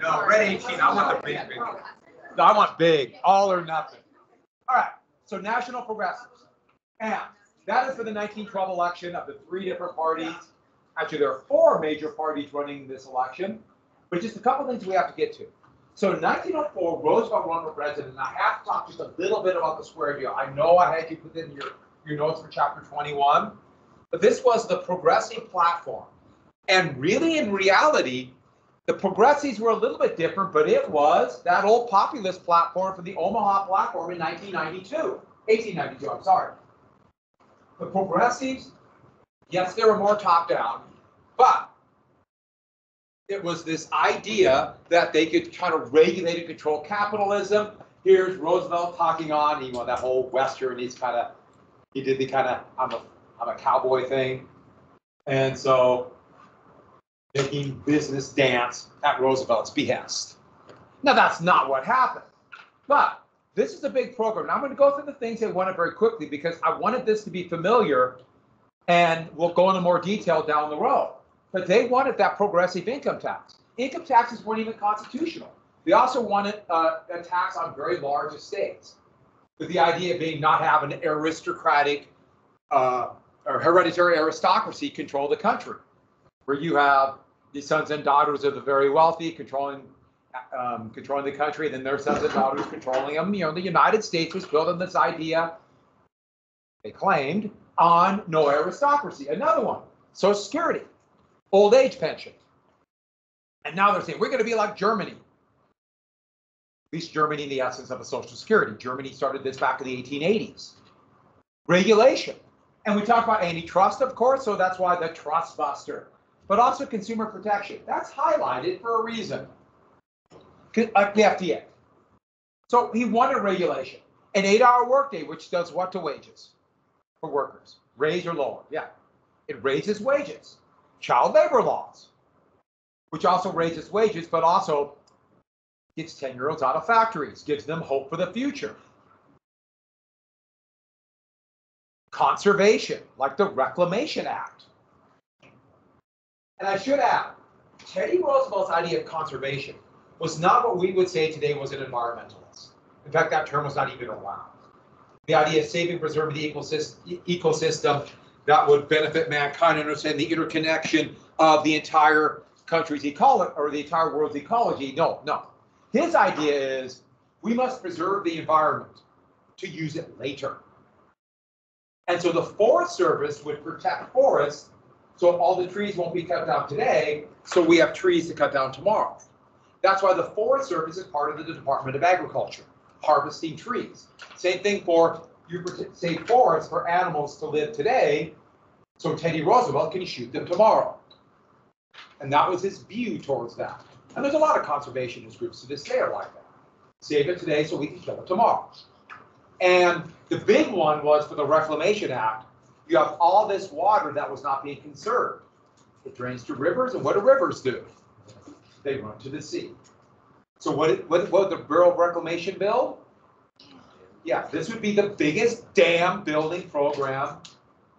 No, red 18. I want the big, big. No, I want big, all or nothing. All right, so National Progressives. And that is for the 1912 election of the 3 different parties. Actually, there are 4 major parties running this election, but just a couple things we have to get to. So in 1904, Roosevelt ran for president, and I have to talk just a little bit about the square deal. I know I had you put in your notes for chapter 21, but this was the progressive platform. And really, in reality, the progressives were a little bit different, but it was that old populist platform for the Omaha platform in 1892, I'm sorry. The progressives, yes, they were more top-down, but it was this idea that they could kind of regulate and control capitalism. Here's Roosevelt talking on, that whole Western, he did the kind of, I'm a cowboy thing. And so making business dance at Roosevelt's behest. Now, that's not what happened, but this is a big program. Now, I'm going to go through the things they wanted very quickly because I wanted this to be familiar, and we'll go into more detail down the road. But they wanted that progressive income tax. Income taxes weren't even constitutional. They also wanted a tax on very large estates, with the idea being not have an aristocratic or hereditary aristocracy control the country, where you have the sons and daughters of the very wealthy controlling the country, and then their sons and daughters controlling them. The United States was built on this idea, they claimed, on no aristocracy. Another one, Social Security, old age pension. And now they're saying, we're going to be like Germany. At least Germany in the essence of a Social Security. Germany started this back in the 1880s. Regulation. And we talk about antitrust, of course, so that's why the trust buster. But also consumer protection. That's highlighted for a reason. Like the FDA. So he wanted regulation. An 8-hour workday, which does what to wages for workers? Raise or lower? Yeah. It raises wages. Child labor laws, which also raises wages, but also gets 10-year-olds out of factories, gives them hope for the future. Conservation, like the Reclamation Act. And I should add, Teddy Roosevelt's idea of conservation was not what we would say today was an environmentalist. In fact, that term was not even around. The idea of saving, preserving the ecosystem that would benefit mankind and understand the interconnection of the entire country's ecology or the entire world's ecology. No. His idea is we must preserve the environment to use it later. And so the Forest Service would protect forests so all the trees won't be cut down today, so we have trees to cut down tomorrow. That's why the Forest Service is part of the Department of Agriculture, harvesting trees. Same thing for you save forests for animals to live today, so Teddy Roosevelt can shoot them tomorrow. And that was his view towards that. And there's a lot of conservationist groups to this day are like that. Save it today so we can kill it tomorrow. And the big one was for the Reclamation Act. You have all this water that was not being conserved. It drains to rivers, and what do rivers do? They run to the sea. So what the Bureau of Reclamation build? Yeah, this would be the biggest dam building program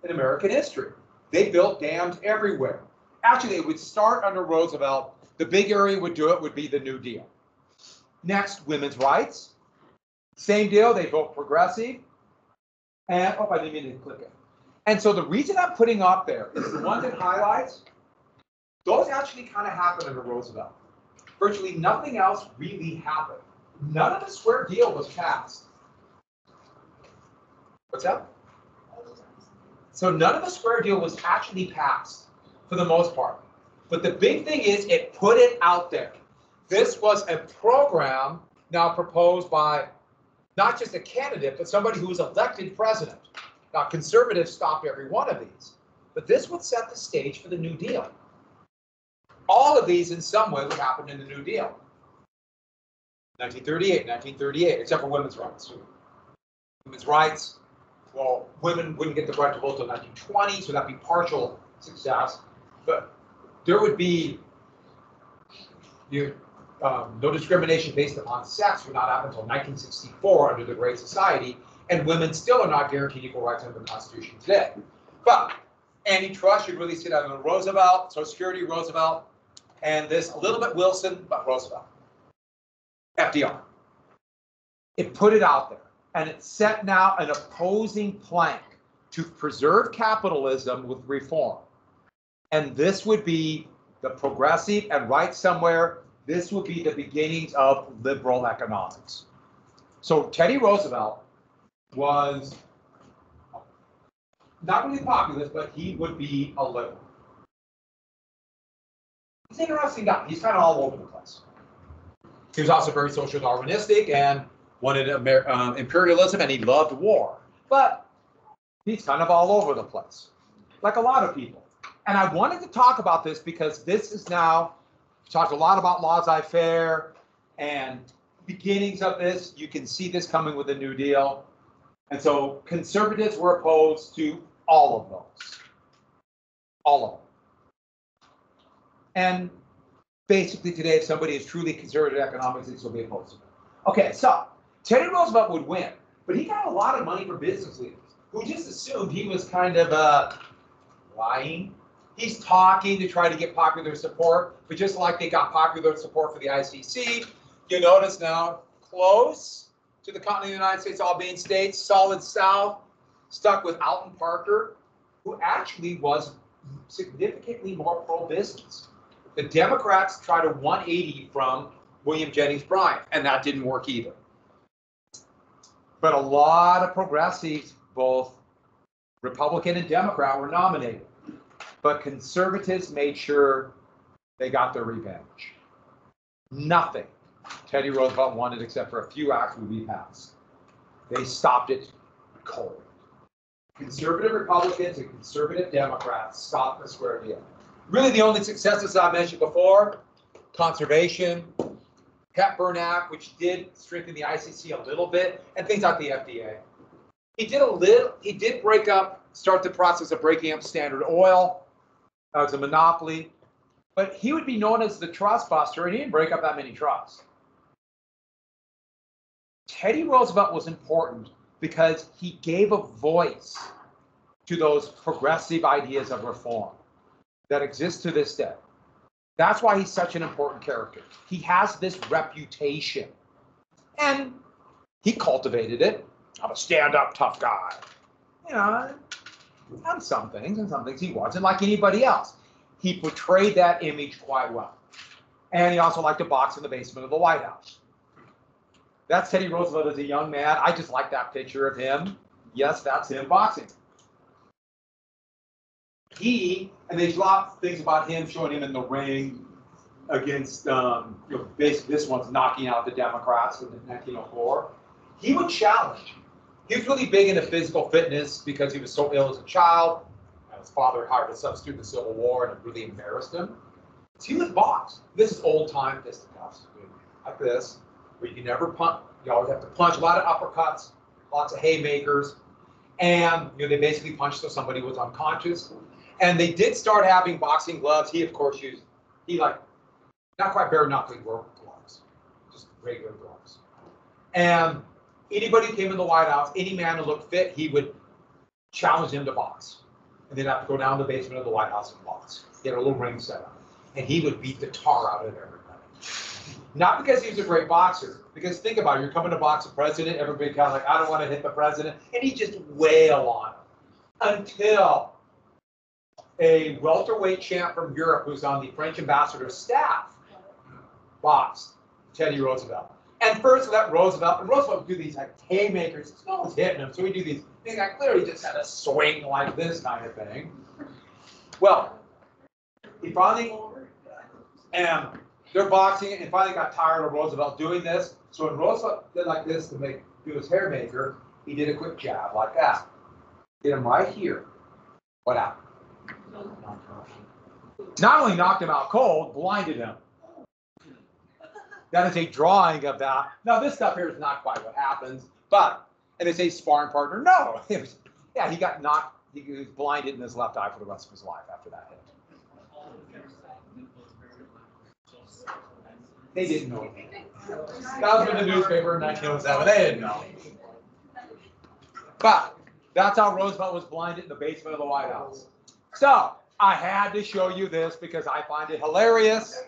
in American history. They built dams everywhere. Actually, it would start under Roosevelt. The big area would do it would be the New Deal. Next, women's rights. Same deal, they vote progressive. And, I didn't mean to click it. And so the reason I'm putting up there is the ones it highlights, those actually kind of happened under Roosevelt. Virtually nothing else really happened. None of the square deal was passed. What's that? So none of the square deal was actually passed for the most part. But the big thing is it put it out there. This was a program now proposed by not just a candidate, but somebody who was elected president. Now, conservatives stopped every one of these, but this would set the stage for the New Deal. All of these in some way would happen in the New Deal. 1938, except for women's rights. Women's rights, well, women wouldn't get the right to vote until 1920, so that'd be partial success. But there would be no discrimination based upon sex would not happen until 1964 under the Great Society, and women still are not guaranteed equal rights under the Constitution today. But antitrust should really sit under Roosevelt, Social Security, Roosevelt, and this a little bit Wilson, but Roosevelt, FDR. It put it out there, and it set now an opposing plank to preserve capitalism with reform. And this would be the progressive, and right somewhere, this would be the beginnings of liberal economics. So Teddy Roosevelt was not really populist, but he would be a liberal. He's an interesting guy. He's kind of all over the place. He was also very social Darwinistic and wanted imperialism, and he loved war. But he's kind of all over the place, like a lot of people. And I wanted to talk about this because this is now, we talked a lot about laissez-faire and beginnings of this. You can see this coming with the New Deal. And so conservatives were opposed to all of those. All of them. And basically today, if somebody is truly conservative economics, they will be opposed to it. Okay, so Teddy Roosevelt would win, but he got a lot of money from business leaders who just assumed he was kind of lying. He's talking to try to get popular support, but just like they got popular support for the ICC, you notice now close to the continent of the United States, all being states, solid South, stuck with Alton Parker, who actually was significantly more pro-business. The Democrats tried a 180 from William Jennings Bryan, and that didn't work either. But a lot of progressives, both Republican and Democrat, were nominated. But conservatives made sure they got their revenge. Nothing Teddy Roosevelt wanted except for a few acts would be passed. They stopped it cold. Conservative Republicans and conservative Democrats stopped the square deal. Really the only successes I mentioned before, conservation, Hepburn Act, which did strengthen the ICC a little bit, and things like the FDA. He did start the process of breaking up Standard Oil as a monopoly, but he would be known as the trust buster, and he didn't break up that many trusts. Teddy Roosevelt was important because he gave a voice to those progressive ideas of reform that exist to this day. That's why he's such an important character. He has this reputation, and he cultivated it. I'm a stand-up tough guy. You know, on some things, and some things he wasn't like anybody else. He portrayed that image quite well. And he also liked to box in the basement of the White House. That's Teddy Roosevelt as a young man. I just like that picture of him. Yes, that's him boxing. And there's a lot of things about him showing him in the ring against, basically this one's knocking out the Democrats in 1904. He would challenge. He was really big into physical fitness because he was so ill as a child. His father hired a substitute in the Civil War, and it really embarrassed him. So he would box. This is old-time fisticuffs, like this, where you can never punch. You always have to punch. A lot of uppercuts, lots of haymakers, and they basically punched till somebody was unconscious. And they did start having boxing gloves. He, of course, used not quite bare knuckle gloves, just regular gloves. And anybody who came in the White House, any man who looked fit, he would challenge him to box. And they'd have to go down to the basement of the White House and box. He had a little ring set up. And he would beat the tar out of everybody. Not because he was a great boxer, because think about it, you're coming to box a president, everybody kind of like, I don't want to hit the president, and he just wail on him. Until a welterweight champ from Europe who's on the French ambassador's staff boxed Teddy Roosevelt. And first let Roosevelt would do these like haymakers, no one's hitting him, so we do these things like clearly just had a swing like this kind of thing. Well, he finally, and they're boxing, and finally got tired of Roosevelt doing this. So when Roosevelt did like this to do his hair maker, he did a quick jab like that. Hit him right here. What happened? Not only knocked him out cold, blinded him. That is a drawing of that. Now this stuff here is not quite what happens, but, and they say sparring partner, no. He got knocked, he was blinded in his left eye for the rest of his life after that hit. They didn't know. That was in the newspaper in 1907. They didn't know. But that's how Roosevelt was blinded in the basement of the White House. So I had to show you this because I find it hilarious.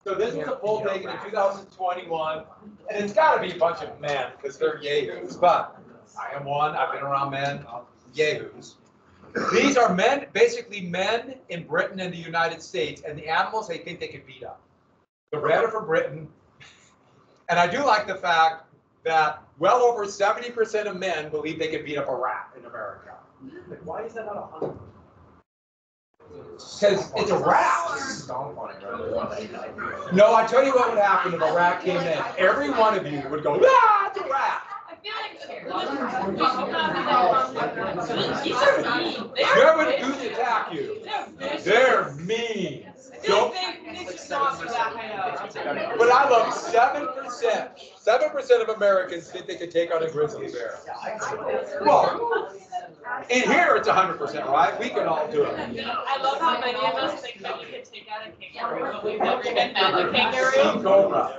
So this was a poll taken in 2021, and it's got to be a bunch of men because they're yahoos. But I am one. I've been around men, yahoos. These are men, basically men in Britain and the United States, and the animals they think they can beat up. The red are from Britain, and I do like the fact that well over 70% of men believe they can beat up a rat in America. Like, why is that not 100%? Because it's a rat. No, I tell you what would happen if a rat came in. Every one of you would go, ah, it's a rat. I feel like these are mean. They're going to attack you. They're mean. Don't. But I love 7%. 7% of Americans think they could take on a grizzly bear. Well, in here it's 100%, right? We can all do it. I love how many of us think that we could take out a kangaroo, but we've never even met a kangaroo. Cobra.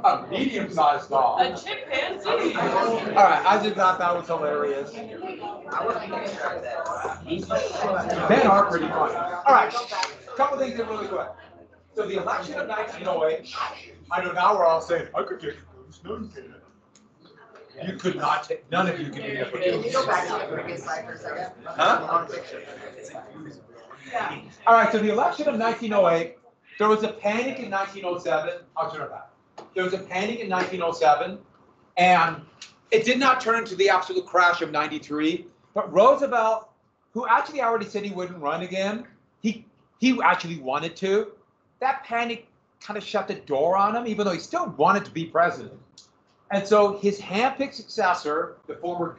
A medium-sized dog. A chimpanzee. All right, I just thought that was hilarious. Men are pretty funny. All right, a couple things that are really quick. So the election of 1908, I know now we're all saying, I could take a goose. No, you can't. You could not take, none of you can be up a goose. Can you go back to the previous slide for a second? Huh? All right, so the election of 1908, there was a panic in 1907. I'll turn it back. There was a panic in 1907, and it did not turn into the absolute crash of 93. But Roosevelt, who actually already said he wouldn't run again, he actually wanted to. That panic kind of shut the door on him, even though he still wanted to be president. And so his handpicked successor, the former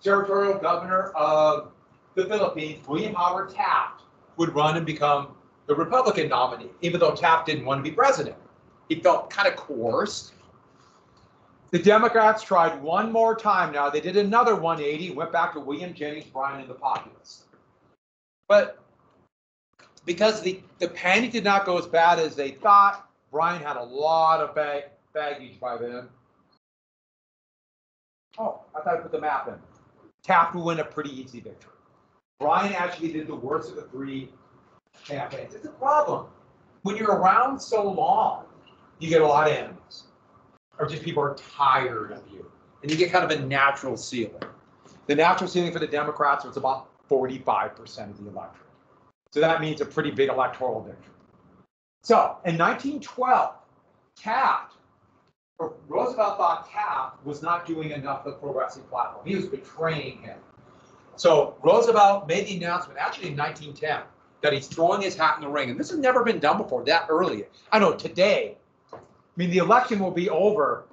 territorial governor of the Philippines, William Howard Taft, would run and become the Republican nominee, even though Taft didn't want to be president. He felt kind of coerced. The Democrats tried one more time now. They did another 180, went back to William Jennings Bryan and the Populists. But because the panic did not go as bad as they thought, Bryan had a lot of baggage by then. Oh, I thought I put the map in. Taft would win a pretty easy victory. Bryan actually did the worst of the three campaigns. It's a problem. When you're around so long, you get a lot of enemies. Or just people are tired of you. And you get kind of a natural ceiling. The natural ceiling for the Democrats was about 45% of the electorate. So that means a pretty big electoral victory. So in 1912, Roosevelt thought Taft was not doing enough of the progressive platform. He was betraying him. So Roosevelt made the announcement, actually in 1910, that he's throwing his hat in the ring. And this has never been done before, that early. I know today, I mean, the election will be over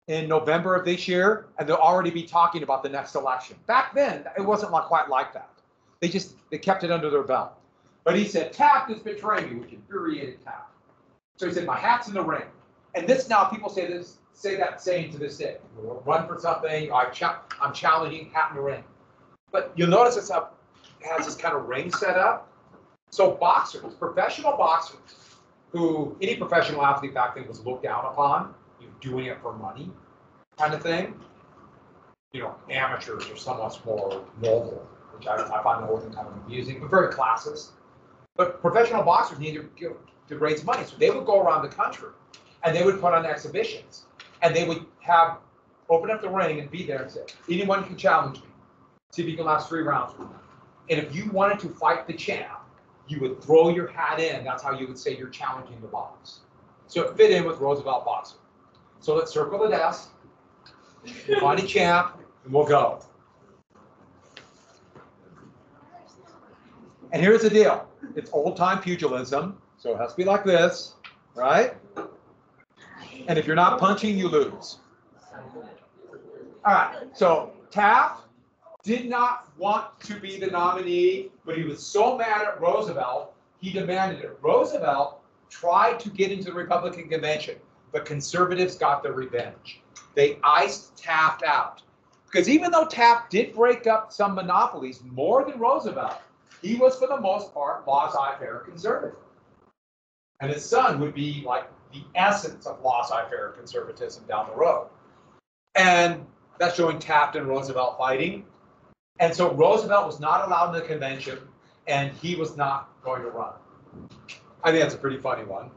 in November of this year, and they'll already be talking about the next election. Back then, it wasn't quite like that. They kept it under their belt. But he said, Taft is betraying me, which infuriated Taft. So he said, my hat's in the ring. And this now, people say that saying to this day. Run for something, I'm challenging, hat in the ring. But you'll notice it has this kind of ring set up. So boxers, professional boxers, who any professional athlete back then was looked down upon, you're doing it for money kind of thing. You know, amateurs are somewhat more noble, which I find the whole thing kind of amusing, but very classist. But professional boxers needed to raise money, so they would go around the country and they would put on exhibitions, and they would open up the ring and be there and say, anyone can challenge me. See if you can last 3 rounds with me. And if you wanted to fight the champ, you would throw your hat in. That's how you would say you're challenging the box. So it fit in with Roosevelt boxing. So let's circle the desk, find a champ, and we'll go. And here's the deal. It's old-time pugilism, so it has to be like this, right? And if you're not punching, you lose. All right, so Taft did not want to be the nominee, but he was so mad at Roosevelt, he demanded it. Roosevelt tried to get into the Republican convention, but conservatives got their revenge. They iced Taft out. Because even though Taft did break up some monopolies more than Roosevelt, he was, for the most part, laissez-faire conservative. And his son would be like the essence of laissez-faire conservatism down the road. And that's showing Taft and Roosevelt fighting. And so Roosevelt was not allowed in the convention. and he was not going to run. I think that's a pretty funny one.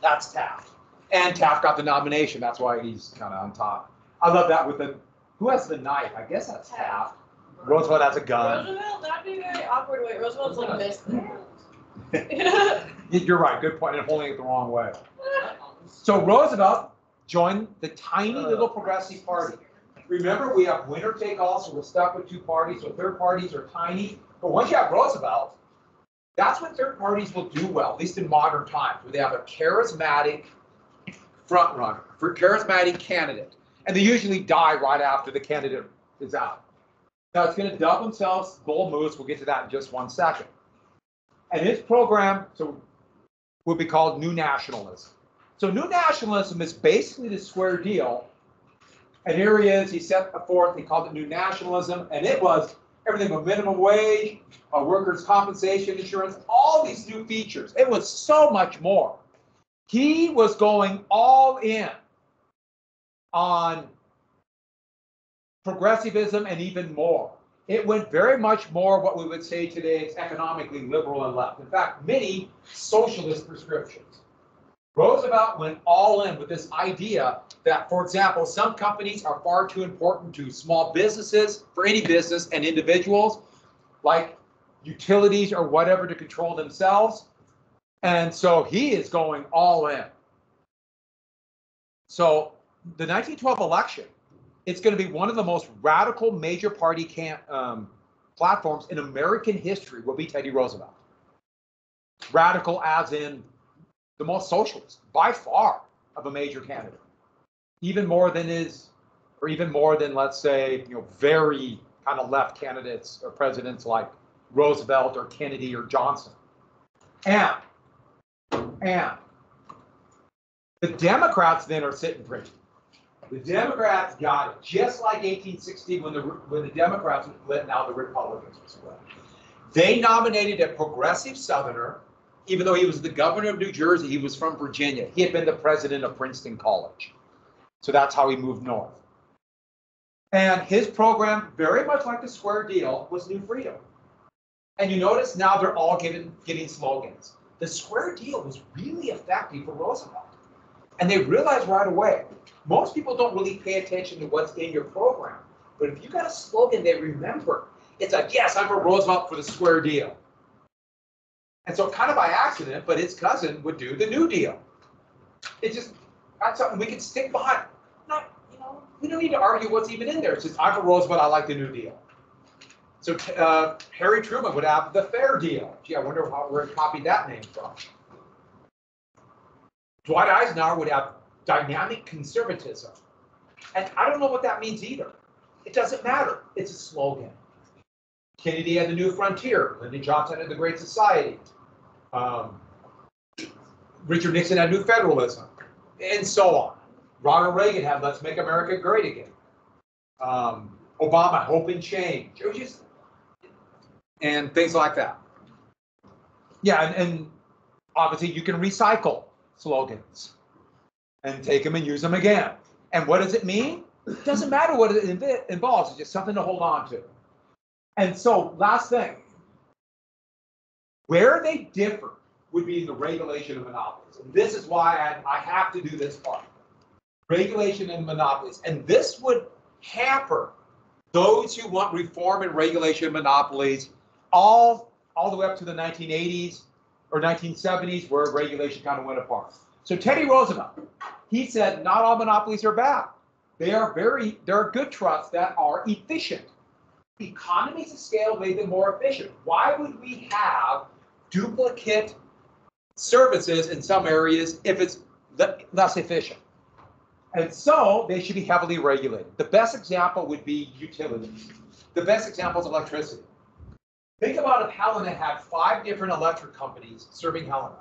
That's Taft. And Taft got the nomination. That's why he's kind of on top. I love that with the, who has the knife? I guess that's Taft. Roosevelt has a gun. Roosevelt, that'd be very awkward way. Roosevelt's like this. You're right, good point, and holding it the wrong way. So Roosevelt joined the tiny little Progressive Party. Remember, we have winner take all, so we're stuck with two parties, so third parties are tiny. But once you have Roosevelt, that's when third parties will do well, at least in modern times, where they have a charismatic front runner, for charismatic candidate. And they usually die right after the candidate is out. Now it's going to dub themselves Bull Moose. We'll get to that in just 1 second. And his program will be called New Nationalism. So New Nationalism is basically the square deal. And here he is. He set forth. He called it New Nationalism, and it was everything from minimum wage, workers' compensation insurance, all these new features. It was so much more. He was going all in on progressivism and even more. It went very much more what we would say today is economically liberal and left. In fact, many socialist prescriptions. Roosevelt went all in with this idea that, for example, some companies are far too important to small businesses, for any business and individuals, like utilities or whatever, to control themselves. And so he is going all in. So the 1912 election, it's going to be one of the most radical major party platforms in American history will be Teddy Roosevelt. Radical as in the most socialist, by far, of a major candidate. Even more than let's say, very kind of left candidates or presidents like Roosevelt or Kennedy or Johnson. And the Democrats then are sitting pretty. The Democrats got it, just like 1860 when the Democrats were split, now the Republicans were split. They nominated a progressive Southerner, even though he was the governor of New Jersey, he was from Virginia. He had been the president of Princeton College. So that's how he moved north. And his program, very much like the Square Deal, was New Freedom. And you notice now they're all getting slogans. The Square Deal was really effective for Roosevelt. And they realized right away, most people don't really pay attention to what's in your program. But if you got a slogan they remember, it's like, yes, I'm for Roosevelt for the Square Deal. And so kind of by accident, but his cousin would do the New Deal. It's just, that's something we can stick behind. We don't need to argue what's even in there. It's just, I'm for Roosevelt, I like the New Deal. So Harry Truman would have the Fair Deal. Gee, I wonder where he copied that name from. Dwight Eisenhower would have dynamic conservatism. And I don't know what that means either. It doesn't matter. It's a slogan. Kennedy had the New Frontier. Lyndon Johnson had the Great Society. Richard Nixon had New Federalism, and so on. Ronald Reagan had Let's Make America Great Again. Obama, Hope and Change. It was just, and things like that. Yeah, and obviously you can recycle slogans and take them and use them again. And what does it mean? It doesn't matter what it involves. It's just something to hold on to. And so, last thing, where they differ would be in the regulation of monopolies. And this is why I have to do this part. Regulation and monopolies. And this would hamper those who want reform and regulation of monopolies all the way up to the 1980s or 1970s, where regulation kind of went apart. So Teddy Roosevelt, he said not all monopolies are bad. There are good trusts that are efficient. Economies of scale made them more efficient. Why would we have duplicate services in some areas if it's less efficient? And so they should be heavily regulated. The best example would be utilities. The best example is electricity. Think about if Helena had 5 different electric companies serving Helena.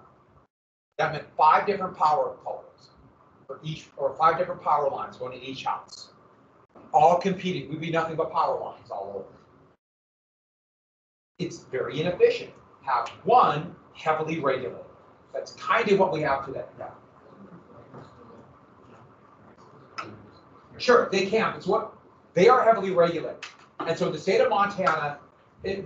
That meant 5 different power poles for each, or 5 different power lines going to each house. All competing. We'd be nothing but power lines all over. It's very inefficient. Have one heavily regulated. That's kind of what we have today. Yeah. Sure, they can. It's what they are heavily regulated. And so the state of Montana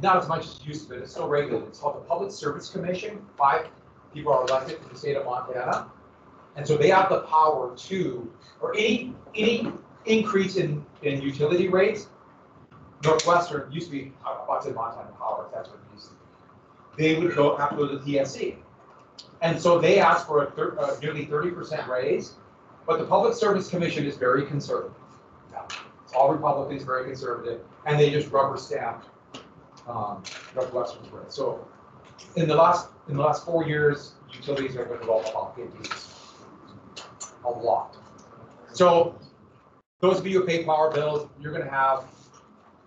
Not as much as it used to, but it's still regulated. It's called the Public Service Commission. 5 people are elected to the state of Montana. And so they have the power to, or any increase in utility rates, Northwestern used to be, I said Montana Power, that's what it used to be. They would have to go to the PSC. And so they asked for a nearly 30% raise, but the Public Service Commission is very conservative. It's all Republicans, very conservative, and they just rubber stamped Northwestern's rate. So in the last 4 years, utilities are going to roll up a lot. So those of you who pay power bills, you're going to have,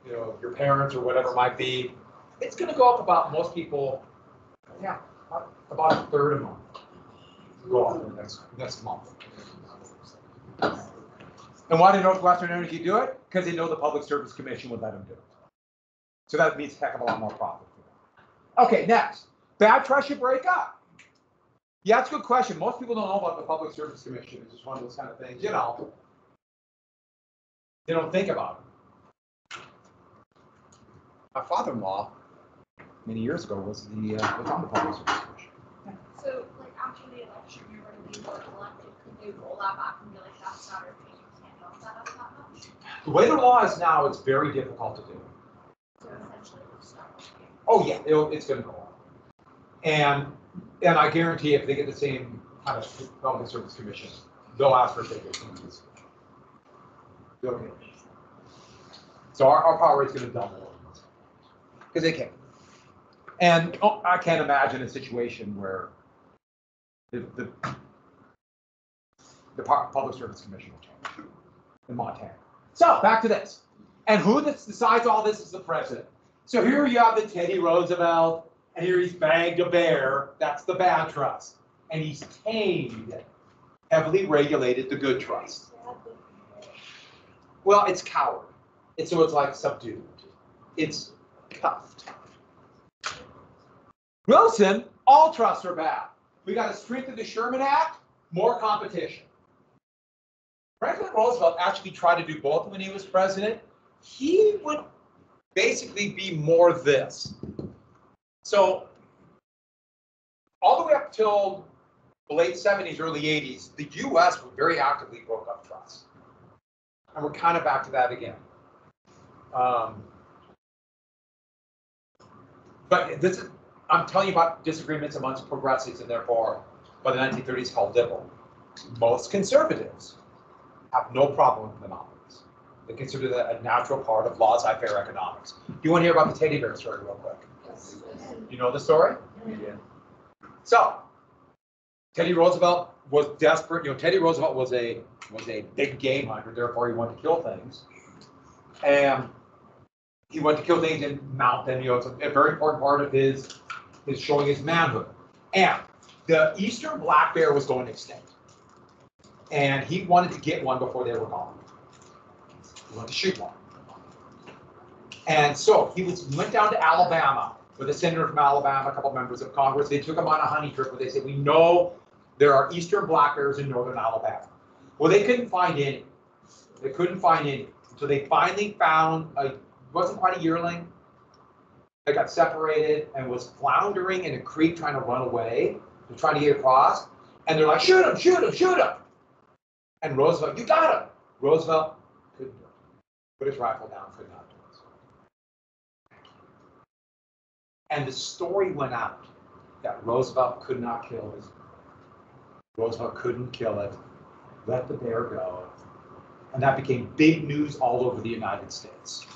your parents or whatever it might be. It's going to go up about most people, about a third a month. Go up in the next month. And why did Northwestern Energy do it? Because they know the Public Service Commission would let them do it. So that means a heck of a lot more profit for them. Okay, next. Bad trust should break up. Yeah, that's a good question. Most people don't know about the Public Service Commission. It's just one of those kind of things, they don't think about it. My father-in-law, many years ago, was on the Public Service Commission. So, like, after the election, you're going to be more elected, could they roll that back and be like, that's not our thing, you can't help that up that much? The way the law is now, it's very difficult to do. So essentially, we're stuck with you. Oh yeah, it's going to go on. And I guarantee if they get the same kind of Public Service Commission, they'll ask for a bigger increase. Okay. So our power rate's going to double because they can. And I can't imagine a situation where the Public Service Commission will change in Montana. So back to this. And who decides all this is the president. So here you have the Teddy Roosevelt, and here he's bagged a bear. That's the bad trust. And he's tamed, heavily regulated the good trust. Well, it's coward. So it's like subdued. It's cuffed. Wilson, all trusts are bad. We got to strengthen the Sherman Act, more competition. Franklin Roosevelt actually tried to do both when he was president. He would basically be more this. So all the way up till the late 70s, early 80s, the U.S. very actively broke up trusts. And we're kind of back to that again. But this is, I'm telling you about disagreements amongst progressives, and therefore, by the 1930s, called liberal. Most conservatives have no problem with monopolies. They consider that a natural part of laissez-faire economics. Do you want to hear about the teddy bear story real quick? You know the story? Yeah. So, Teddy Roosevelt was desperate. Teddy Roosevelt was a big game hunter. Therefore, he wanted to kill things, and he wanted to kill things and mount them. It's a very important part of his showing his manhood. And the eastern black bear was going extinct, and he wanted to get one before they were gone. He wanted to shoot one. And so he went down to Alabama with a senator from Alabama, a couple of members of Congress. They took him on a hunting trip where they said, we know there are eastern black bears in northern Alabama. Well, they couldn't find any. They couldn't find any. So they finally found wasn't quite a yearling. They got separated and was floundering in a creek trying to run away. They're trying to get across. And they're like, shoot him, shoot him, shoot him. And Roosevelt, you got him. Roosevelt couldn't do it. Put his rifle down, could not do it. And the story went out that Roosevelt could not kill his bear. Roosevelt couldn't kill it, let the bear go. And that became big news all over the United States.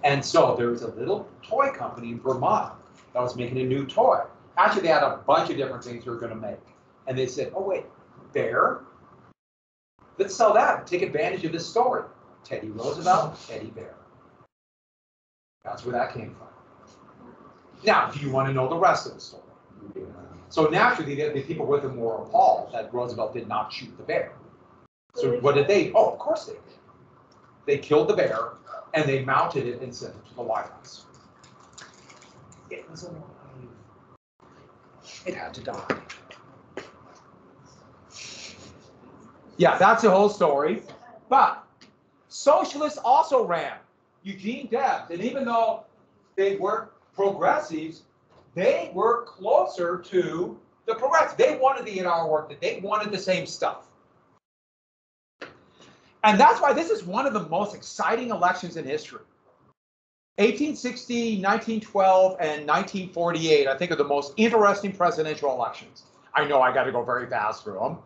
And so there was a little toy company in Vermont that was making a new toy. Actually, they had a bunch of different things they were going to make. And they said, oh, wait, bear? Let's sell that and take advantage of this story. Teddy Roosevelt, Teddy Bear. That's where that came from. Now, do you want to know the rest of the story? So naturally, the people with him were appalled that Roosevelt did not shoot the bear. So what did they? Oh, of course they did. They killed the bear, and they mounted it and sent it to the White House. It was alive. It had to die. Yeah, that's the whole story. But socialists also ran. Eugene Debs, and even though they weren't progressives. They were closer to the progressives. They wanted the 8-hour workday. They wanted the same stuff. And that's why this is one of the most exciting elections in history. 1860, 1912, and 1948, I think, are the most interesting presidential elections. I know I got to go very fast through them,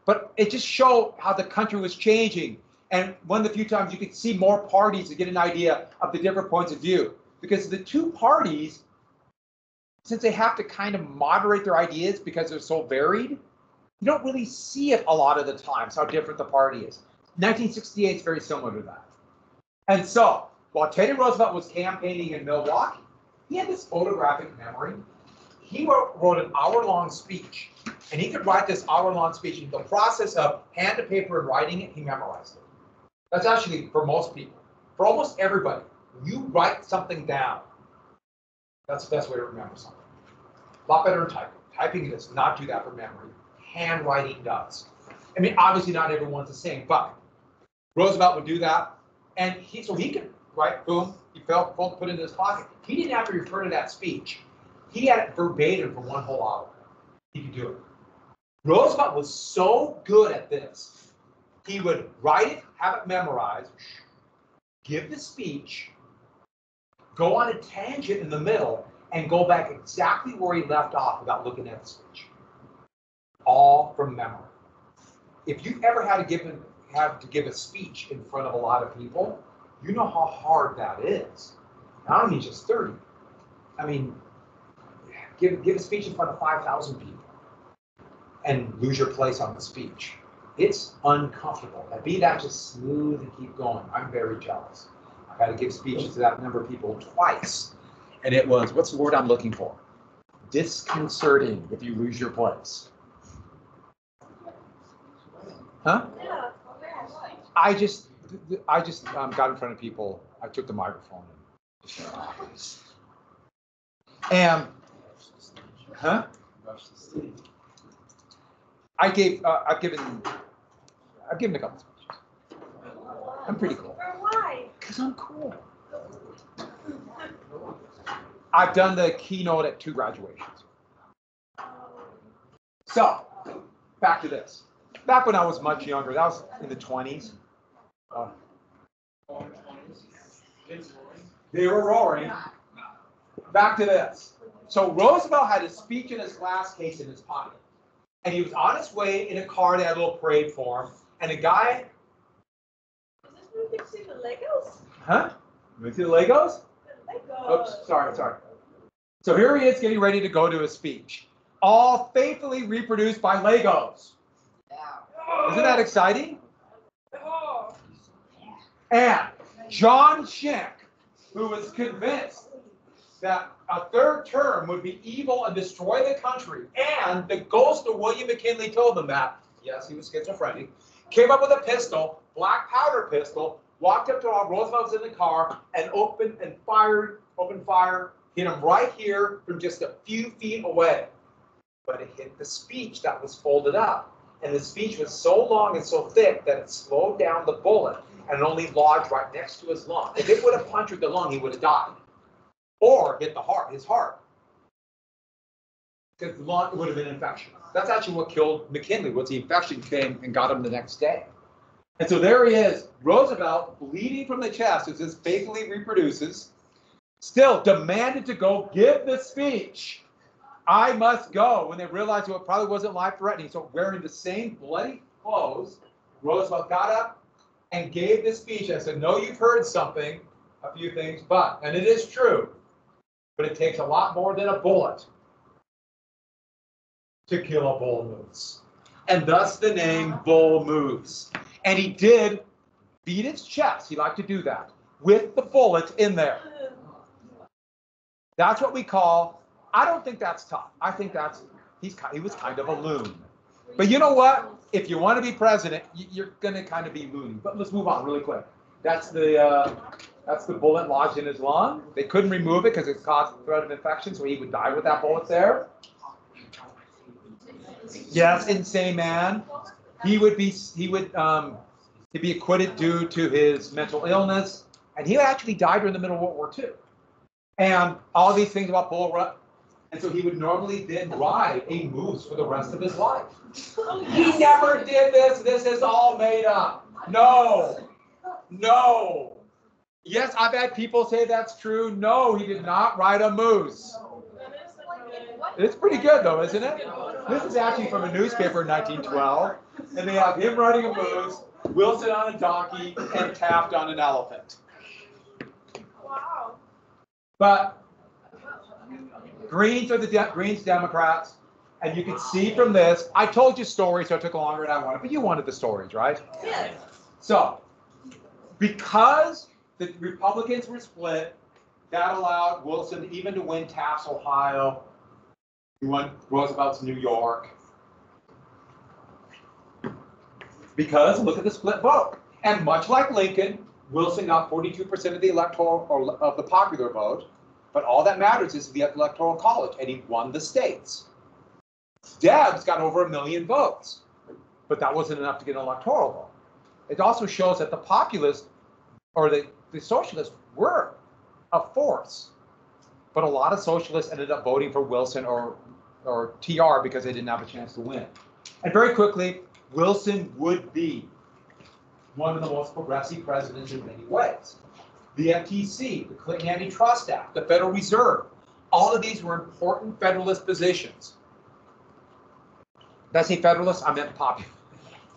but it just showed how the country was changing. And one of the few times you could see more parties to get an idea of the different points of view. Because the two parties, since they have to kind of moderate their ideas because they're so varied, you don't really see it a lot of the times, how different the party is. 1968 is very similar to that. And so, while Teddy Roosevelt was campaigning in Milwaukee, he had this photographic memory. He wrote an hour-long speech, and he could write this hour-long speech. In the process of hand to paper and writing it, he memorized it. That's actually for most people. For almost everybody, when you write something down, that's the best way to remember something. A lot better than typing. Typing does not do that for memory. Handwriting does. I mean, obviously not everyone's the same, but Roosevelt would do that, and he could write, boom, he put it in his pocket. He didn't have to refer to that speech. He had it verbatim for one whole hour. He could do it. Roosevelt was so good at this. He would write it, have it memorized, give the speech, go on a tangent in the middle, and go back exactly where he left off without looking at the speech. All from memory. If you've ever had to give a speech in front of a lot of people, you know how hard that is. I don't mean just 30. I mean, give a speech in front of 5,000 people and lose your place on the speech. It's uncomfortable. And be that just smooth and keep going. I'm very jealous. I had to give speeches to that number of people twice. And it was, what's the word I'm looking for? Disconcerting if you lose your place. Huh? I just got in front of people. I took the microphone and huh? I've given a couple speeches. I'm pretty cool. Why? Because I'm cool. I've done the keynote at 2 graduations. So, back to this. Back when I was much younger, that was in the 20s. They were roaring. Back to this. So Roosevelt had his speech in his glass case in his pocket. And he was on his way in a car that had a little parade for him. And a guy... Is this movie to see the Legos? Huh? You see the Legos? The Legos. Oops, sorry. So here he is getting ready to go to his speech. All faithfully reproduced by Legos. Isn't that exciting? And John Schenck, who was convinced that a 3rd term would be evil and destroy the country, and the ghost of William McKinley told him that, yes, he was schizophrenic, came up with a pistol, black powder pistol, walked up to Roosevelt was in the car, and opened fire, hit him right here from just a few feet away. But it hit the speech that was folded up. And the speech was so long and so thick that it slowed down the bullet and only lodged right next to his lung. If it would have punctured the lung, he would have died. Or hit his heart. Because the lung would have been infection. That's actually what killed McKinley, was the infection came and got him the next day. And so there he is, Roosevelt, bleeding from the chest as this faithfully reproduces, still demanded to go give the speech. I must go, when they realized it probably wasn't life-threatening. So wearing the same bloody clothes, Roosevelt got up and gave this speech. I said, no, you've heard something, a few things, but, and it is true, but it takes a lot more than a bullet to kill a bull moose. And thus the name Bull Moose. And he did beat his chest, he liked to do that, with the bullet in there. That's what we call, I don't think that's tough. I think he was kind of a loon. But you know what? If you want to be president, you're going to kind of be loony. But let's move on really quick. That's the bullet lodged in his lung. They couldn't remove it because it caused threat of infection, so he would die with that bullet there. Yes, insane man. He'd be acquitted due to his mental illness, and he actually died during the middle of World War II. And all these things about bull run. And so he would normally then ride a moose for the rest of his life. He never did this. This is all made up. No. No. Yes, I've had people say that's true. No, he did not ride a moose. It's pretty good though, isn't it? This is actually from a newspaper in 1912. And they have him riding a moose, Wilson on a donkey, and Taft on an elephant. Wow. But Greens are the Greens Democrats, and you can see from this. I told you stories, so it took longer than I wanted, but you wanted the stories, right? Yes. So, because the Republicans were split, that allowed Wilson even to win Taft's Ohio. He won Roosevelt's New York. Because look at the split vote, and much like Lincoln, Wilson got 42% of the electoral or of the popular vote. But all that matters is the Electoral College, and he won the states. Debs got over 1 million votes, but that wasn't enough to get an electoral vote. It also shows that the populists, or the socialists, were a force. But a lot of socialists ended up voting for Wilson or TR because they didn't have a chance to win. And very quickly, Wilson would be one of the most progressive presidents in many ways. The FTC, the Clinton Antitrust Act, the Federal Reserve, all of these were important Federalist positions. Did I say Federalist? I meant popular.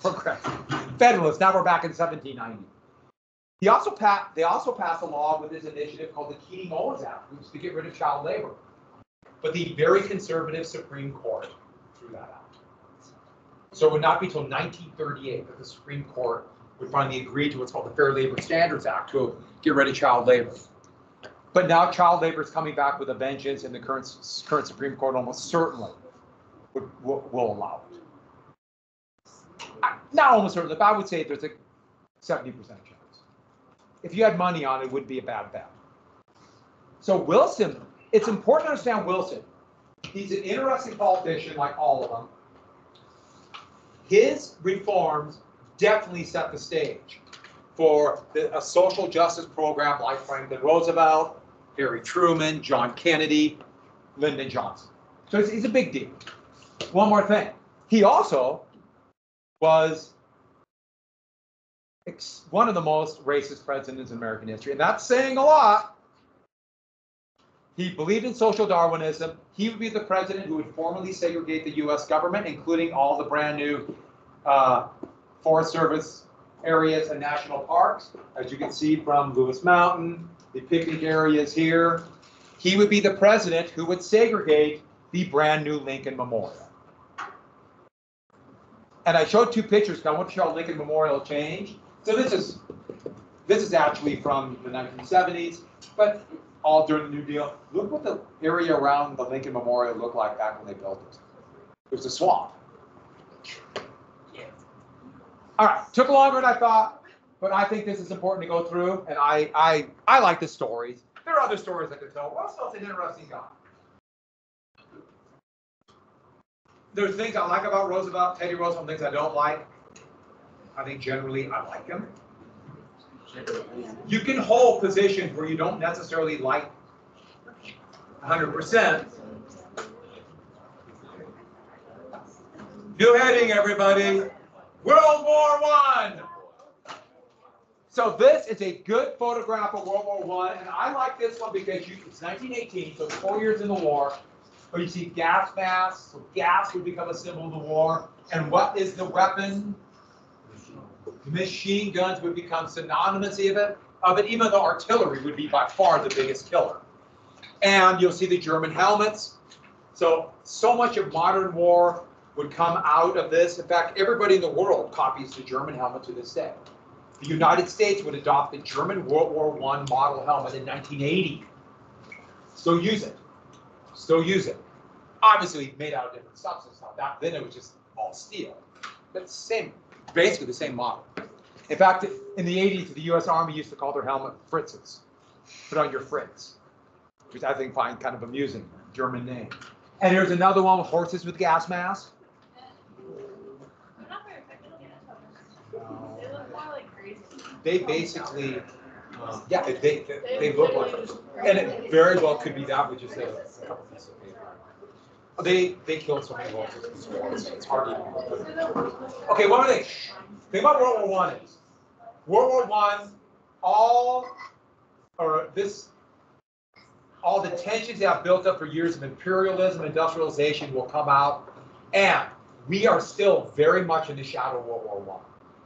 Progressive. Federalist, now we're back in 1790. They also passed a law with this initiative called the Keating-Owens Act, which was to get rid of child labor. But the very conservative Supreme Court threw that out. So it would not be until 1938 that the Supreme Court would finally agree to what's called the Fair Labor Standards Act to get rid of child labor. But now child labor is coming back with a vengeance, and the current Supreme Court almost certainly will allow it. Not almost certainly, but I would say there's a 70% chance. If you had money on it, it would be a bad bet. So Wilson, it's important to understand Wilson. He's an interesting politician, like all of them. His reforms definitely set the stage for a social justice program like Franklin Roosevelt, Harry Truman, John Kennedy, Lyndon Johnson. So it's a big deal. One more thing. He also was one of the most racist presidents in American history, and that's saying a lot. He believed in social Darwinism. He would be the president who would formally segregate the U.S. government, including all the brand new Forest Service areas and national parks, as you can see from Lewis Mountain, the picnic areas here. He would be the president who would segregate the brand new Lincoln Memorial. And I showed two pictures because I want to show how Lincoln Memorial changed. So this is actually from the 1970s, but all during the New Deal. Look what the area around the Lincoln Memorial looked like back when they built it. It was a swamp. All right, took longer than I thought, but I think this is important to go through, and I like the stories. There are other stories I could tell. Roosevelt's an interesting guy. There's things I like about Roosevelt, Teddy Roosevelt, things I don't like. I think generally I like him. You can hold positions where you don't necessarily like 100%. New heading, everybody. World War I. So this is a good photograph of World War I, and I like this one because it's 1918, so it's 4 years in the war. But you see gas masks, so gas would become a symbol of the war. And what is the weapon? Machine guns would become synonymous of it, even though artillery would be by far the biggest killer. And you'll see the German helmets. So much of modern war would come out of this. In fact, everybody in the world copies the German helmet to this day. The United States would adopt the German World War I model helmet in 1980. Still use it. Still use it. Obviously made out of different substance. Now back then it was just all steel. But same, basically the same model. In fact, in the 80s, the US Army used to call their helmet Fritzes. Put on your Fritz. Which I think find kind of amusing. German name. And here's another one with horses with gas masks. They're not very effective. They look more like grease. They basically Yeah, they look like it. And it very well could be that, which is a couple pieces of paper. They killed so many wars with these wars, it's hard to even put it. Okay, one more thing. Think about World War I is. World War I, all the tensions that have built up for years of imperialism, industrialization will come out, and we are still very much in the shadow of World War I.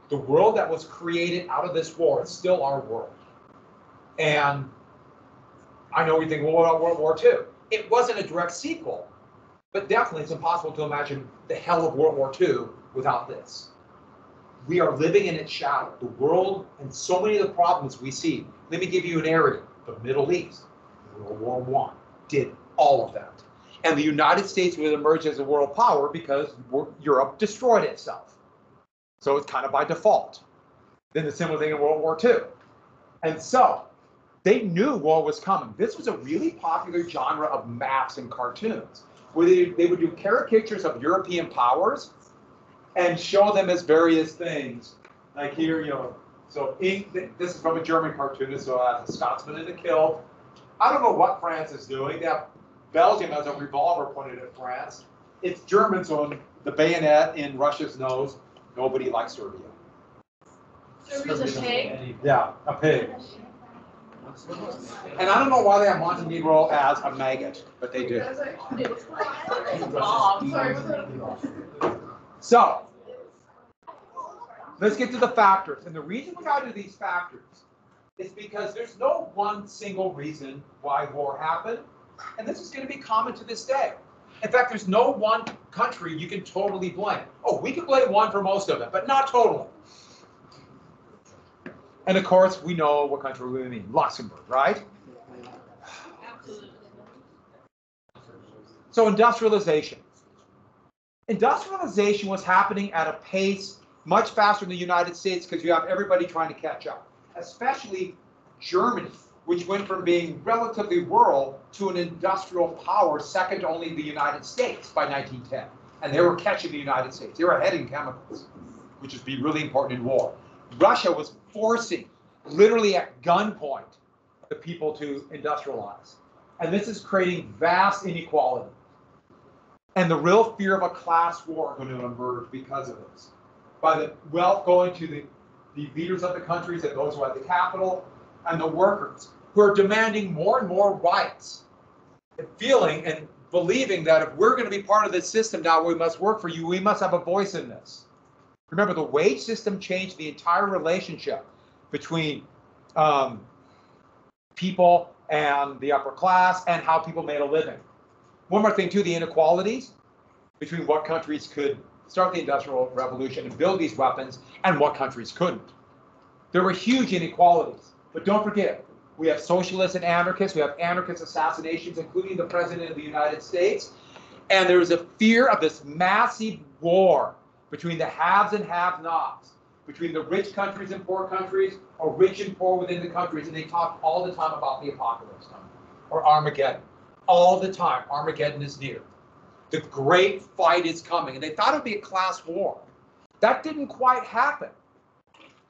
The world that was created out of this war is still our world. And I know we think, well, what about World War II? It wasn't a direct sequel, but definitely it's impossible to imagine the hell of World War II without this. We are living in its shadow. The world and so many of the problems we see. Let me give you an area. The Middle East, World War I, did all of that. And the United States would emerge as a world power because Europe destroyed itself. So it's kind of by default. Then the similar thing in World War II. And so they knew war was coming. This was a really popular genre of maps and cartoons, where they would do caricatures of European powers and show them as various things. Like here, you know, so this is from a German cartoonist, so it has a Scotsman in the kilt. I don't know what France is doing. They have Belgium has a revolver pointed at France. It's Germans on the bayonet in Russia's nose. Nobody likes Serbia. Serbia's a pig? Yeah, a pig. And I don't know why they have Montenegro as a maggot, but they do. So, let's get to the factors. And the reason we got to these factors is because there's no one single reason why war happened. And this is going to be common to this day. In fact, there's no one country you can totally blame. Oh, we can blame one for most of it, but not totally. And of course, we know what country we mean, Luxembourg, right? Absolutely. So industrialization. Industrialization was happening at a pace much faster in the United States because you have everybody trying to catch up, especially Germany, which went from being relatively rural to an industrial power second to only the United States by 1910. And they were catching the United States. They were ahead in chemicals, which would be really important in war. Russia was forcing, literally at gunpoint, the people to industrialize. And this is creating vast inequality. And the real fear of a class war going to emerge because of this. By the wealth going to the leaders of the countries and those who have the capital, and the workers who are demanding more and more rights, and feeling and believing that if we're going to be part of this system now, we must work for you, we must have a voice in this. Remember, the wage system changed the entire relationship between people and the upper class and how people made a living. One more thing too, the inequalities between what countries could start the Industrial Revolution and build these weapons and what countries couldn't. There were huge inequalities, but don't forget, we have socialists and anarchists, we have anarchist assassinations, including the President of the United States, and there is a fear of this massive war between the haves and have-nots, between the rich countries and poor countries, or rich and poor within the countries, and they talk all the time about the apocalypse coming, or Armageddon. All the time, Armageddon is near. The great fight is coming, and they thought it would be a class war. That didn't quite happen.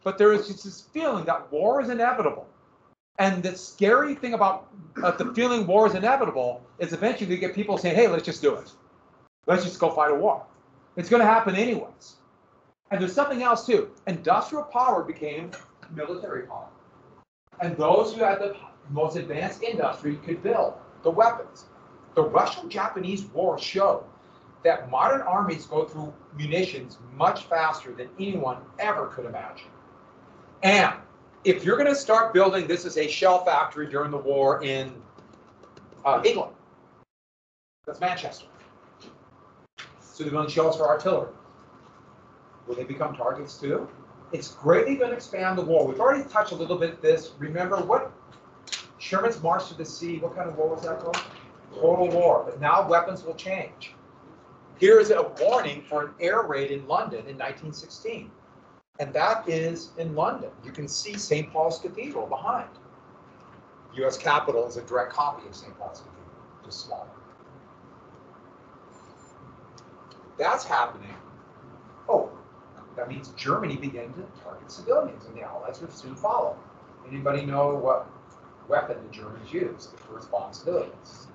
But there is just this feeling that war is inevitable. And the scary thing about the feeling war is inevitable is eventually you get people saying, hey, let's just do it. Let's just go fight a war. It's going to happen anyways. And there's something else too. Industrial power became military power. And those who had the most advanced industry could build the weapons. The Russo-Japanese War showed that modern armies go through munitions much faster than anyone ever could imagine. And if you're going to start building this as a shell factory during the war in England, that's Manchester. So they're building shells for artillery. Will they become targets too? It's greatly going to expand the war. We've already touched a little bit this. Remember what Sherman's March to the Sea, what kind of war was that called? Total war. But now weapons will change. Here's a warning for an air raid in London in 1916. And that is in London. You can see St. Paul's Cathedral behind. U.S. Capitol is a direct copy of St. Paul's Cathedral, just smaller. That's happening. Oh, that means Germany began to target civilians, and the Allies would soon follow. Anybody know what weapon the Germans used to respond to civilians?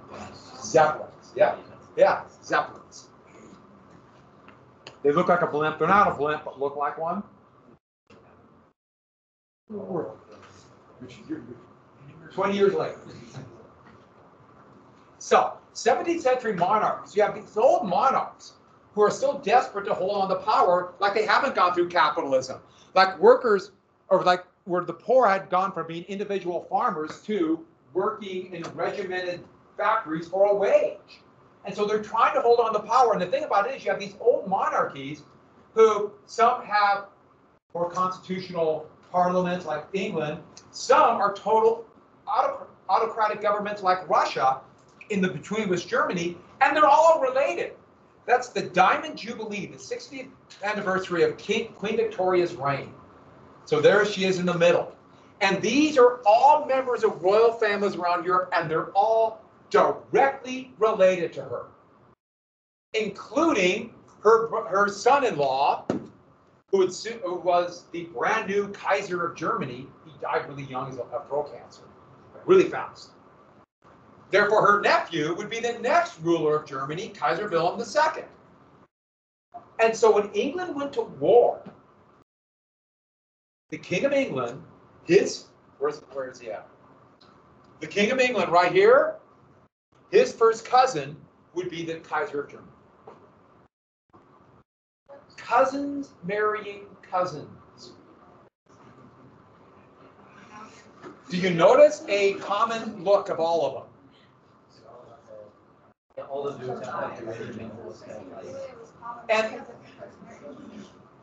Zeppelins. Yeah, Zeppelins. They look like a blimp. They're not a blimp, but look like one. 20 years later. So, 17th century monarchs. You have these old monarchs who are still desperate to hold on to power, like they haven't gone through capitalism. Like workers, or like where the poor had gone from being individual farmers to working in regimented factories for a wage. And so they're trying to hold on to power. And the thing about it is you have these old monarchies who some have more constitutional parliaments like England. Some are total autocratic governments like Russia in the between was Germany, and they're all related. That's the Diamond Jubilee, the 60th anniversary of Queen Victoria's reign. So there she is in the middle. And these are all members of royal families around Europe, and they're all directly related to her, including her son-in-law, who was the brand new Kaiser of Germany. He died really young of throat cancer, really fast. Therefore, her nephew would be the next ruler of Germany, Kaiser Wilhelm II. And so when England went to war, the King of England, where is he at? The King of England right here, his first cousin would be the Kaiser of Germany. Cousins marrying cousins. Do you notice a common look of all of them?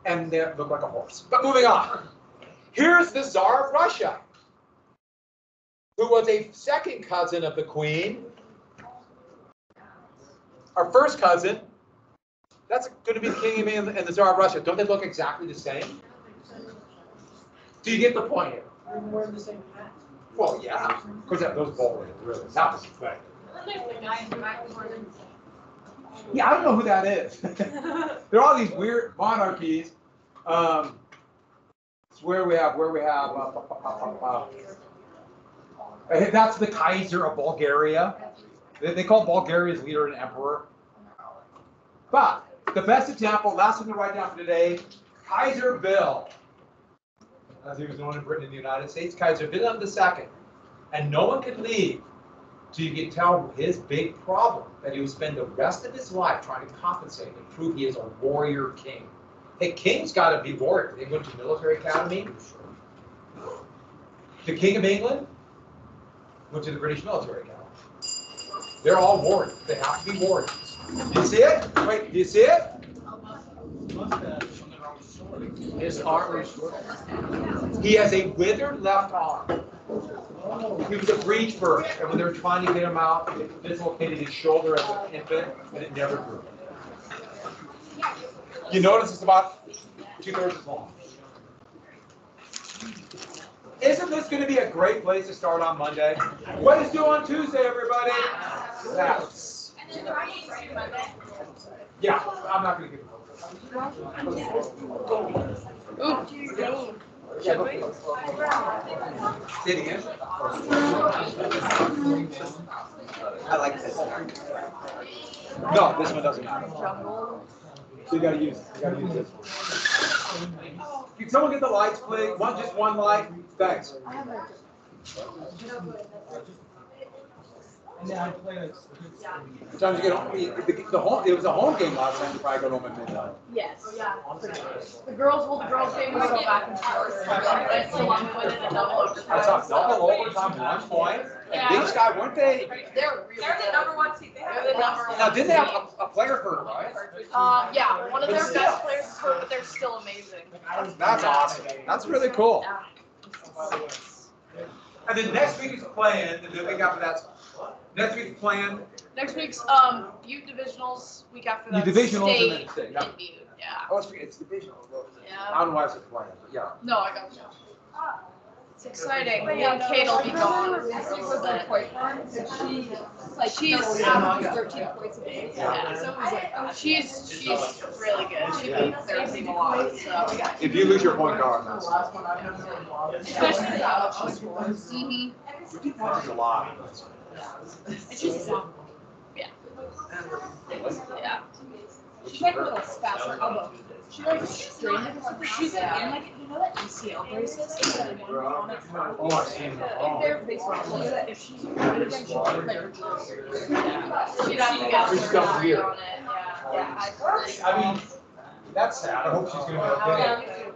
And they look like a horse. But moving on. Here's the Tsar of Russia, who was a second cousin of the Queen. Our first cousin, that's going to be the King of England and the Tsar of Russia. Don't they look exactly the same? Do you get the point here? They're wearing the same hat. Well, yeah, because those both really. That was the thing. There's the guy in the back. Yeah, I don't know who that is. There are all these weird monarchies. It's where we have. That's the Kaiser of Bulgaria. They call Bulgaria's leader an emperor. But the best example, last one to write down for today, Kaiser Bill, as he was known in Britain and the United States, Kaiser Wilhelm II. And no one could leave till you can tell his big problem, that he would spend the rest of his life trying to compensate and prove he is a warrior king. Hey, kings got to be warriors. They went to military academy. The King of England went to the British military academy. They're all warriors. They have to be warriors. Do you see it? Wait, do you see it? His arm is short. He has a withered left arm. He was a breech bird, and when they were trying to get him out, it dislocated his shoulder as an infant, and it never grew. You notice it's about 2/3 as long. Isn't this going to be a great place to start on Monday? What is due on Tuesday, everybody? Maths. And then Friday is due Monday. Yeah, I'm not going to give it. Should we? Say it again. I like this. No, this one doesn't matter. So you gotta use this one. Can someone get the lights, please? Just one light. Thanks. Sometimes you get home. It was a home game last time. You probably got home at midnight. Yes. The girls game was so back and forth. It's still on point in a double overtime. That's a double overtime, 1 point. And these guys, weren't they? They're the number one team. They're the number one. Now, didn't they have a player hurt, right? Yeah, one of their best players is hurt, but they're still amazing. That's awesome. That's really cool. And then next week is playing, and the week after that's next week's playing. Next week's Butte divisionals. Week after that. Divisionals and then state state. in Yeah. Butte. Yeah. Oh, it's divisional. Yeah. I don't know why it's playing, but yeah. No, I got you. It's exciting. Me and Kate will be gone. She's 13 points a day. Yeah. She's really good. She beats their team a lot. So. If you lose your point guard, that's Especially now she scores. a lot. And she's yeah. Yeah. She's like a little spasm elbow. She like strained it or something. She's like in like you know that ACL braces that one on it. Oh, I see. If they're basically that if she's good again, she'll like There's stuff weird. Yeah. I mean, that's sad. I hope she's gonna be okay.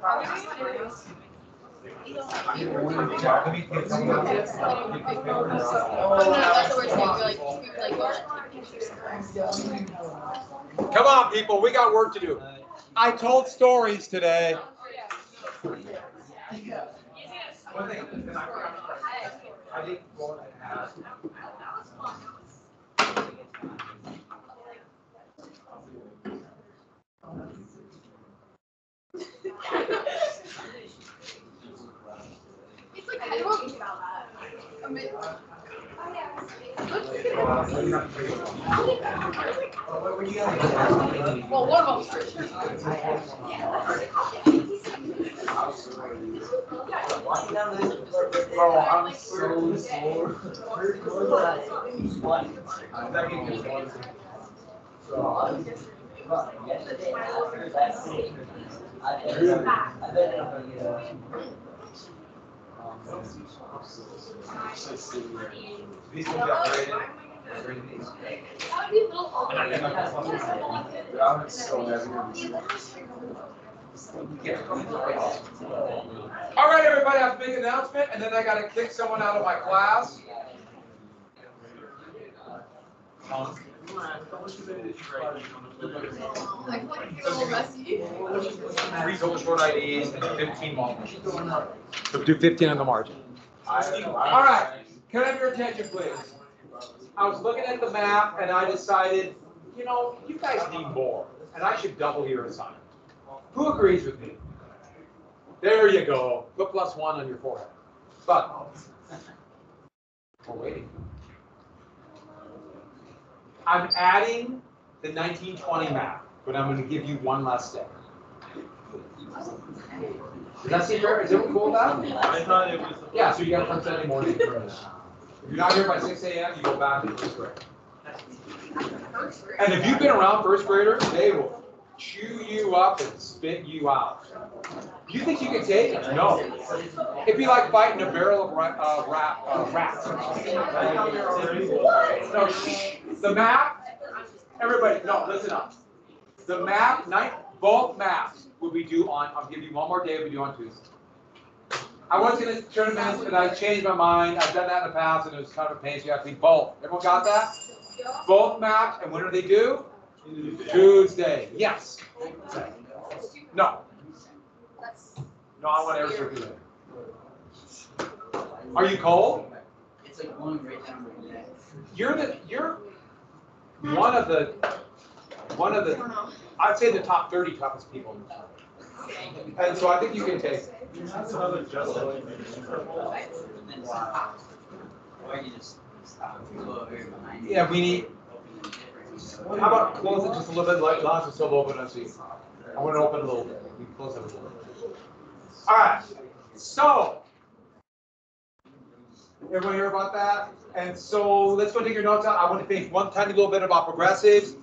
Come on, people, we got work to do. I told stories today. It's like I don't think about that. Well, one of them's for sure. Bro, I'm so sore. Yesterday, I bet These ones got graded. All right, everybody, I have a big announcement, and then I got to kick someone out of my class. Three total short IDs and 15 long ones. So do 15 on the margin. All right, can I have your attention, please? I was looking at the map and I decided, you know, you guys need more, and I should double your assignment. Who agrees with me? There you go. Put +1 on your forehead. But we're waiting. I'm adding the 1920 map, but I'm going to give you one last step. Does that seem fair? Is everyone cool with that? I thought it was. Yeah, so you got to come Sunday morning for this. If you're not here by 6 a.m., you go back to first grade. And if you've been around first graders, they will chew you up and spit you out. You think you can take it? No. It'd be like fighting a barrel of rats. No, the map, everybody, no, listen up. The map, both maps will be due on, I'll give you one more day, it'll be due on Tuesday. I was going to tournaments, but I changed my mind. I've done that in the past, and it was kind of a pain, so you have to be both. Everyone got that? Both maps, and when are they due? Tuesday. Yes. No. No, I want every circular. Are you cold? it's like going right down my neck. You're one of the I'd say the top 30 toughest people in the world. And so I think you can take it. That's another Justin. Or you just stop and go over behind you. Yeah, we need. How about close it just a little bit, like lots of still open and see. I want to open a little bit. We can close it a little bit. All right. So, everyone hear about that? And so let's go take your notes out. I want to think one tiny little bit about progressives.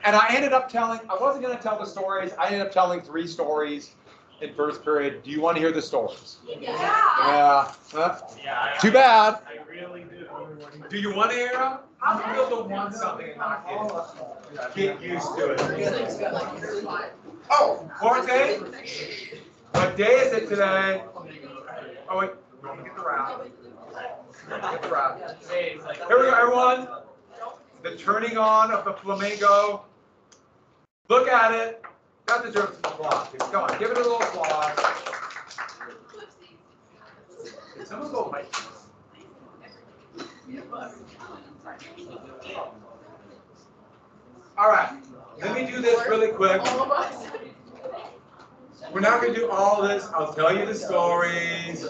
And I ended up telling, I wasn't going to tell the stories. I ended up telling 3 stories in first period. Do you want to hear the stories? Yeah. Huh? Yeah. Too bad. I really do. Do you want to hear them? I'm going to want something and not get used to it. Oh, fourth day? What day is it today? Oh, wait. Let me get the wrap. Get the wrap. Here we go, everyone. The turning on of the flamingo. Look at it. That deserves some applause. Come on, give it a little applause. Did someone go right? All right, let me do this really quick. We're not gonna do all this. I'll tell you the stories.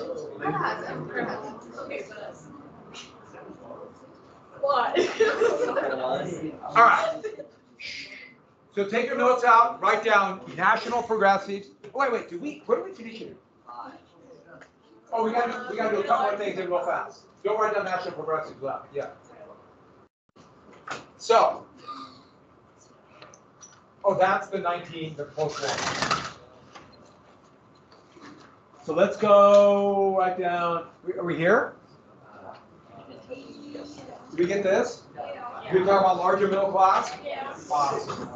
What? All right. So take your notes out, write down national progressives. Oh, wait, where did we finish it? Oh, we gotta do a couple of things in real fast. Don't write down national progressives left, yeah. So, oh, that's the post-war. So let's go right down, are we here? Did we get this? You're talking about larger middle class? Yeah. Awesome.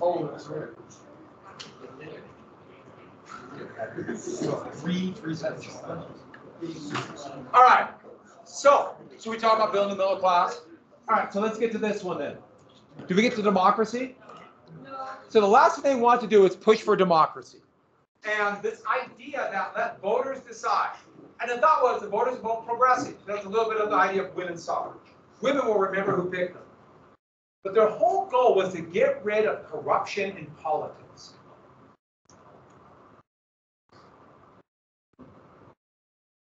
Oh, that's right. Three sentences. All right. So, should we talk about building the middle class? All right. So let's get to this one then. Did we get to democracy? No. So the last thing they want to do is push for democracy, and this idea that let voters decide. And the thought was the voters vote progressive. That's a little bit of the idea of women's suffrage. Women will remember who picked them. But their whole goal was to get rid of corruption in politics.